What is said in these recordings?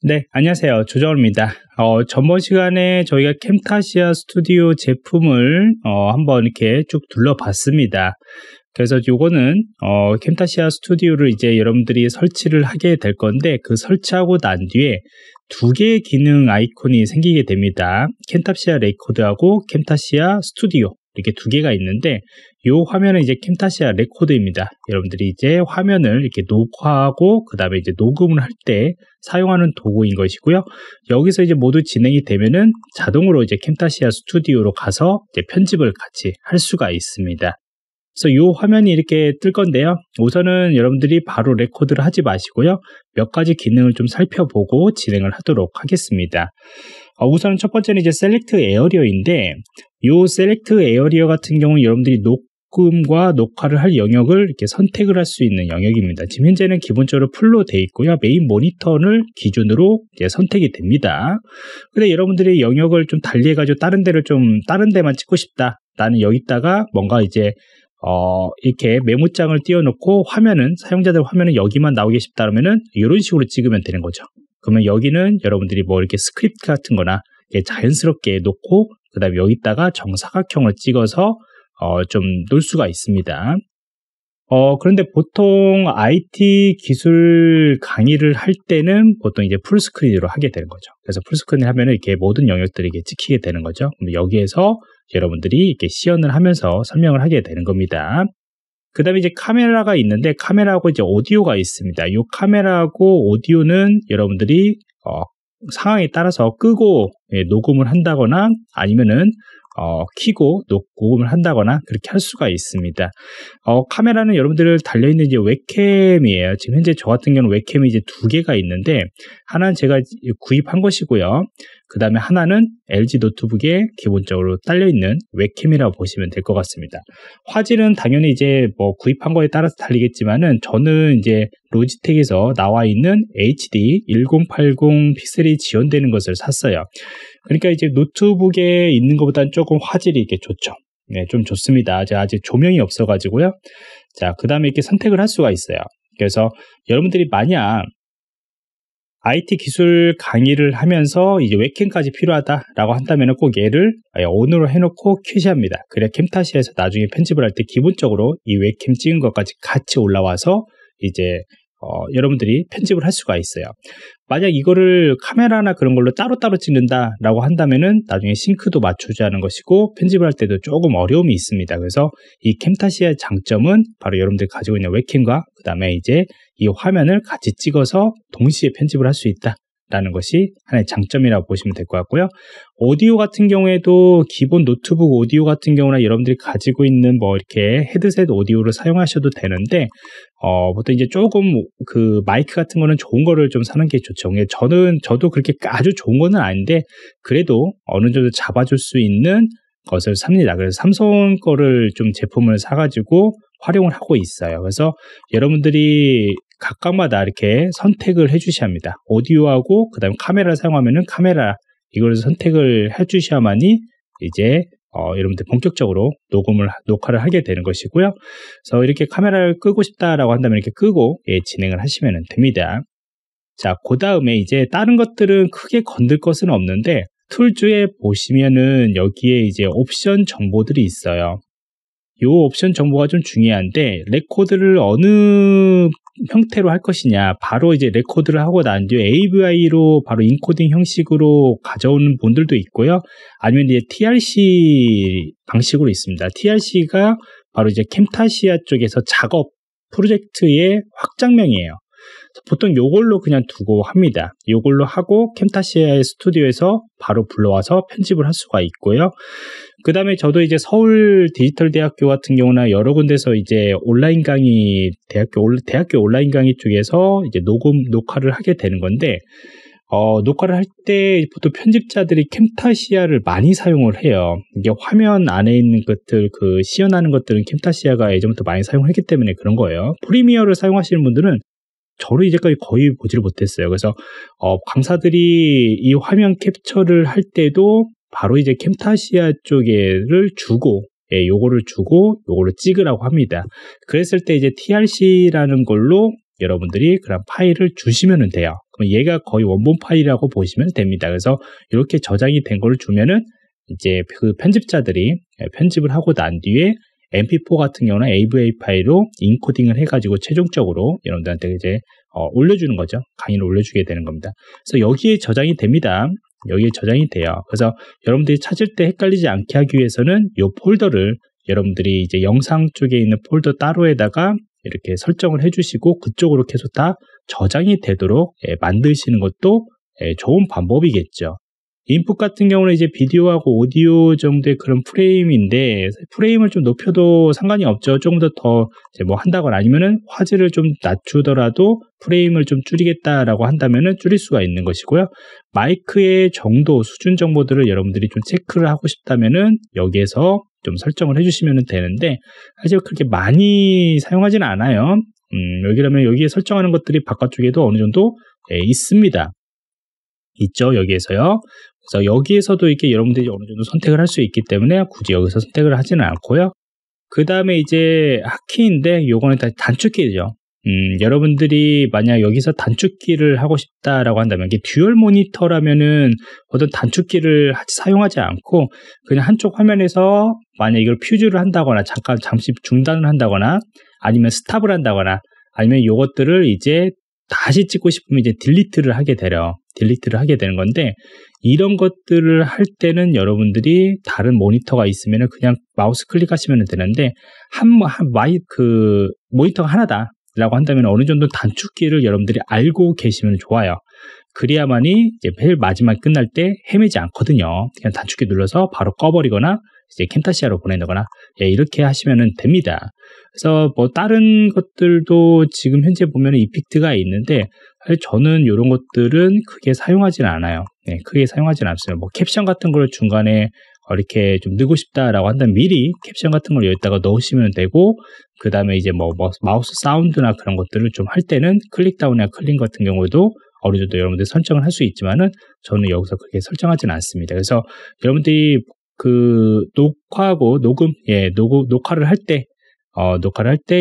네, 안녕하세요. 조정호입니다. 전번 시간에 저희가 캠타시아 스튜디오 제품을 한번 이렇게 쭉 둘러봤습니다. 그래서 요거는 캠타시아 스튜디오를 이제 여러분들이 설치를 하게 될 건데, 그 설치하고 난 뒤에 두 개의 기능 아이콘이 생기게 됩니다. 캠타시아 레코드하고 캠타시아 스튜디오, 이렇게 두 개가 있는데, 요 화면은 이제 캠타시아 레코드입니다. 여러분들이 이제 화면을 이렇게 녹화하고 그 다음에 이제 녹음을 할 때 사용하는 도구인 것이고요. 여기서 이제 모두 진행이 되면은 자동으로 이제 캠타시아 스튜디오로 가서 이제 편집을 같이 할 수가 있습니다. 그래서 이 화면이 이렇게 뜰 건데요. 우선은 여러분들이 바로 레코드를 하지 마시고요. 몇 가지 기능을 좀 살펴보고 진행을 하도록 하겠습니다. 우선은 첫 번째는 이제 셀렉트 에어리어인데, 이 셀렉트 에어리어 같은 경우는 여러분들이 녹음과 녹화를 할 영역을 이렇게 선택을 할 수 있는 영역입니다. 지금 현재는 기본적으로 풀로 돼 있고요. 메인 모니터를 기준으로 이제 선택이 됩니다. 근데 여러분들이 영역을 좀 달리해가지고 다른 데만 찍고 싶다. 나는 여기다가 뭔가 이제 이렇게 메모장을 띄워놓고 사용자들 화면은 여기만 나오게 싶다 그러면은 이런 식으로 찍으면 되는 거죠. 그러면 여기는 여러분들이 뭐 이렇게 스크립트 같은 거나 자연스럽게 놓고, 그 다음에 여기다가 정사각형을 찍어서 좀 놓을 수가 있습니다. 그런데 보통 IT 기술 강의를 할 때는 보통 이제 풀스크린으로 하게 되는 거죠. 그래서 풀스크린을 하면은 이렇게 모든 영역들이 이렇게 찍히게 되는 거죠. 그럼 여기에서 여러분들이 이렇게 시연을 하면서 설명을 하게 되는 겁니다. 그 다음에 이제 카메라가 있는데, 카메라하고 이제 오디오가 있습니다. 이 카메라하고 오디오는 여러분들이 상황에 따라서 끄고 녹음을 한다거나 아니면은 켜고 녹음을 한다거나 그렇게 할 수가 있습니다. 카메라는 여러분들 달려있는 이제 웹캠이에요. 지금 현재 저 같은 경우는 웹캠이 이제 두 개가 있는데, 하나는 제가 구입한 것이고요. 그 다음에 하나는 LG 노트북에 기본적으로 딸려있는 웹캠이라고 보시면 될 것 같습니다. 화질은 당연히 이제 뭐 구입한 거에 따라서 달리겠지만은, 저는 이제 로지텍에서 나와 있는 HD 1080 픽셀이 지원되는 것을 샀어요. 그러니까 이제 노트북에 있는 것보다는 조금 화질이 이렇게 좋죠. 네, 좀 좋습니다. 제가 아직 조명이 없어가지고요. 자, 그 다음에 이렇게 선택을 할 수가 있어요. 그래서 여러분들이 만약 IT 기술 강의를 하면서 이제 웹캠까지 필요하다라고 한다면 꼭 얘를 ON으로 해놓고 켜시합니다. 그래야 캠타시아에서 나중에 편집을 할 때 기본적으로 이 웹캠 찍은 것까지 같이 올라와서 이제 여러분들이 편집을 할 수가 있어요. 만약 이거를 카메라나 그런 걸로 따로따로 찍는다라고 한다면은 나중에 싱크도 맞춰줘야 하는 것이고, 편집을 할 때도 조금 어려움이 있습니다. 그래서 이 캠타시아의 장점은 바로 여러분들이 가지고 있는 웹캠과 그 다음에 이제 이 화면을 같이 찍어서 동시에 편집을 할 수 있다 라는 것이 하나의 장점이라고 보시면 될 것 같고요. 오디오 같은 경우에도 기본 노트북 오디오 같은 경우나 여러분들이 가지고 있는 뭐 이렇게 헤드셋 오디오를 사용하셔도 되는데, 보통 이제 조금 그 마이크 같은 거는 좋은 거를 좀 사는 게 좋죠. 저도 그렇게 아주 좋은 거는 아닌데, 그래도 어느 정도 잡아줄 수 있는 것을 삽니다. 그래서 삼성 거를 좀 제품을 사가지고 활용을 하고 있어요. 그래서 여러분들이 각각마다 이렇게 선택을 해 주셔야 합니다. 오디오하고 그 다음에 카메라를 사용하면은 카메라, 이걸 선택을 해 주셔야만이 이제 여러분들 본격적으로 녹화를 하게 되는 것이고요. 그래서 이렇게 카메라를 끄고 싶다라고 한다면 이렇게 끄고 진행을 하시면 됩니다. 자, 그 다음에 이제 다른 것들은 크게 건들 것은 없는데, 툴즈에 보시면은 여기에 이제 옵션 정보들이 있어요. 이 옵션 정보가 좀 중요한데, 레코드를 어느 형태로 할 것이냐, 바로 이제 레코드를 하고 난 뒤에 AVI로 바로 인코딩 형식으로 가져오는 분들도 있고요. 아니면 이제 TRC 방식으로 있습니다. TRC가 바로 이제 캠타시아 쪽에서 작업 프로젝트의 확장명이에요. 보통 요걸로 그냥 두고 합니다. 요걸로 하고 캠타시아의 스튜디오에서 바로 불러와서 편집을 할 수가 있고요. 그 다음에 저도 이제 서울 디지털대학교 같은 경우나 여러 군데서 이제 온라인 강의, 대학교 온라인 강의 쪽에서 이제 녹화를 하게 되는 건데, 녹화를 할 때 보통 편집자들이 캠타시아를 많이 사용을 해요. 이게 화면 안에 있는 것들, 그 시연하는 것들은 캠타시아가 예전부터 많이 사용을 했기 때문에 그런 거예요. 프리미어를 사용하시는 분들은 저를 이제까지 거의 보지를 못했어요. 그래서 강사들이 이 화면 캡처를 할 때도 바로 이제 캠타시아 쪽에를 주고, 요거를 주고 요거를 찍으라고 합니다. 그랬을 때 이제 TRC라는 걸로 여러분들이 그런 파일을 주시면 돼요. 그럼 얘가 거의 원본 파일이라고 보시면 됩니다. 그래서 이렇게 저장이 된 걸 주면은 이제 그 편집자들이 편집을 하고 난 뒤에 MP4 같은 경우는 AVA 파일로 인코딩을 해가지고 최종적으로 여러분들한테 이제 올려주는 거죠. 강의를 올려주게 되는 겁니다. 그래서 여기에 저장이 됩니다. 여기에 저장이 돼요. 그래서 여러분들이 찾을 때 헷갈리지 않게 하기 위해서는 이 폴더를 여러분들이 이제 영상 쪽에 있는 폴더 따로에다가 이렇게 설정을 해주시고 그쪽으로 계속 다 저장이 되도록 만드시는 것도 좋은 방법이겠죠. 인풋 같은 경우는 이제 비디오하고 오디오 정도의 그런 프레임인데 프레임을 좀 높여도 상관이 없죠. 조금 더 뭐 한다거나 아니면은 화질을 좀 낮추더라도 프레임을 좀 줄이겠다라고 한다면은 줄일 수가 있는 것이고요. 마이크의 정도, 수준 정보들을 여러분들이 좀 체크를 하고 싶다면은 여기에서 좀 설정을 해주시면 되는데 사실 그렇게 많이 사용하지는 않아요. 여기라면 여기에 설정하는 것들이 바깥쪽에도 어느 정도 있습니다. 있죠, 여기에서요. 그래서 여기에서도 이렇게 여러분들이 어느 정도 선택을 할 수 있기 때문에 굳이 여기서 선택을 하지는 않고요. 그 다음에 이제 하키인데 요거는 다 단축키죠. 여러분들이 만약 여기서 단축키를 하고 싶다라고 한다면 이게 듀얼 모니터라면은 어떤 단축키를 사용하지 않고 그냥 한쪽 화면에서 만약 이걸 퓨즈를 한다거나 잠시 중단을 한다거나 아니면 스탑을 한다거나 아니면 요것들을 이제 다시 찍고 싶으면 이제 딜리트를 하게 되는 건데 이런 것들을 할 때는 여러분들이 다른 모니터가 있으면 그냥 마우스 클릭하시면 되는데 그 모니터가 하나다라고 한다면 어느 정도 단축키를 여러분들이 알고 계시면 좋아요. 그래야만이 이제 제일 마지막 끝날 때 헤매지 않거든요. 그냥 단축키 눌러서 바로 꺼버리거나 이제 캠타시아로 보내거나 이렇게 하시면 됩니다. 그래서 뭐 다른 것들도 지금 현재 보면 이펙트가 있는데 사실 저는 이런 것들은 크게 사용하지는 않아요. 크게 사용하지는 않습니다. 뭐 캡션 같은 걸 중간에 이렇게 좀 넣고 싶다라고 한다면 미리 캡션 같은 걸 여기다가 넣으시면 되고 그 다음에 이제 뭐 마우스 사운드나 그런 것들을 좀 할 때는 클릭 다운이나 클릭 같은 경우도 어느 정도 여러분들이 설정을 할 수 있지만은 저는 여기서 그렇게 설정하지는 않습니다. 그래서 여러분들이 그 녹화하고 녹화를 할 때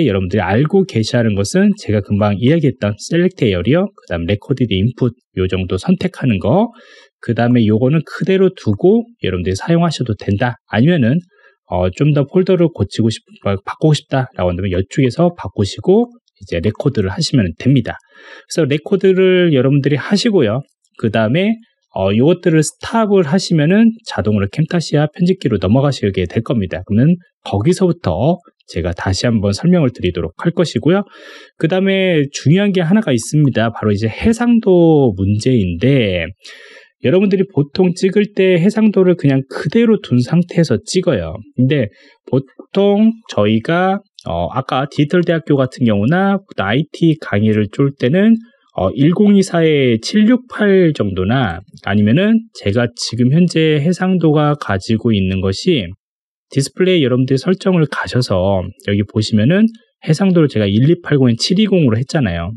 여러분들이 알고 계셔야 하는 것은 제가 금방 이야기했던 셀렉트 에어리어, 그 다음 레코디드 인풋 요 정도 선택하는 거, 그 다음에 요거는 그대로 두고 여러분들이 사용하셔도 된다. 아니면은 좀 더 폴더를 바꾸고 싶다라고 한다면 이쪽에서 바꾸시고 이제 레코드를 하시면 됩니다. 그래서 레코드를 여러분들이 하시고요. 그 다음에 요것들을 스탑을 하시면은 자동으로 캠타시아 편집기로 넘어가시게 될 겁니다. 그러면 거기서부터 제가 다시 한번 설명을 드리도록 할 것이고요. 그 다음에 중요한 게 하나가 있습니다. 바로 이제 해상도 문제인데 여러분들이 보통 찍을 때 해상도를 그냥 그대로 둔 상태에서 찍어요. 근데 보통 저희가 아까 디지털 대학교 같은 경우나 IT 강의를 쫄 때는 1024의 768 정도나 아니면은 제가 지금 현재 해상도가 가지고 있는 것이 디스플레이 여러분들이 설정을 가셔서 여기 보시면은 해상도를 제가 1280에 720으로 했잖아요.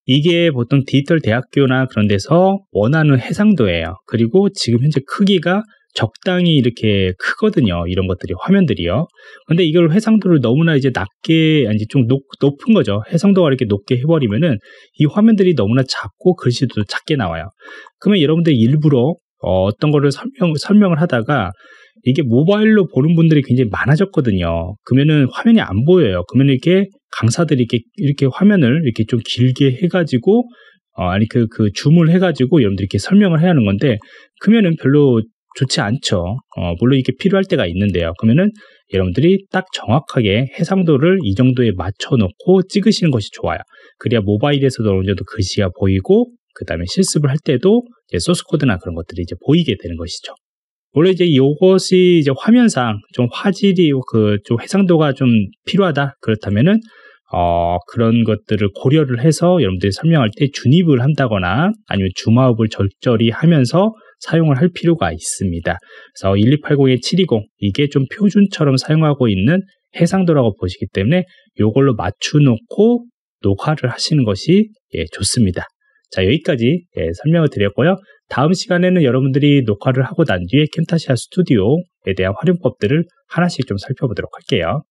이게 보통 디지털 대학교나 그런 데서 원하는 해상도예요. 그리고 지금 현재 크기가 적당히 이렇게 크거든요. 이런 것들이 화면들이요. 근데 이걸 해상도를 너무나 이제 낮게 아니 좀 높은 거죠. 해상도가 이렇게 높게 해버리면은 이 화면들이 너무나 작고 글씨도 작게 나와요. 그러면 여러분들 일부러 어떤 거를 설명을 하다가 이게 모바일로 보는 분들이 굉장히 많아졌거든요. 그러면은 화면이 안 보여요. 그러면 이렇게 강사들이 이렇게 화면을 이렇게 좀 길게 해가지고 그 줌을 해가지고 여러분들이 이렇게 설명을 해야 하는 건데 그러면은 별로 좋지 않죠. 물론 이게 필요할 때가 있는데요. 그러면은 여러분들이 딱 정확하게 해상도를 이 정도에 맞춰놓고 찍으시는 것이 좋아요. 그래야 모바일에서도 어느 정도 글씨가 보이고 그 다음에 실습을 할 때도 이제 소스 코드나 그런 것들이 이제 보이게 되는 것이죠. 원래 이제 이것이 이제 화면상 좀 화질이 좀 해상도가 좀 필요하다 그렇다면은 그런 것들을 고려를 해서 여러분들이 설명할 때 준입을 한다거나 아니면 줌아웃을 적절히 하면서 사용을 할 필요가 있습니다. 그래서 1280에 720 이게 좀 표준처럼 사용하고 있는 해상도라고 보시기 때문에 이걸로 맞춰놓고 녹화를 하시는 것이 좋습니다. 자, 여기까지 설명을 드렸고요. 다음 시간에는 여러분들이 녹화를 하고 난 뒤에 캠타시아 스튜디오에 대한 활용법들을 하나씩 좀 살펴보도록 할게요.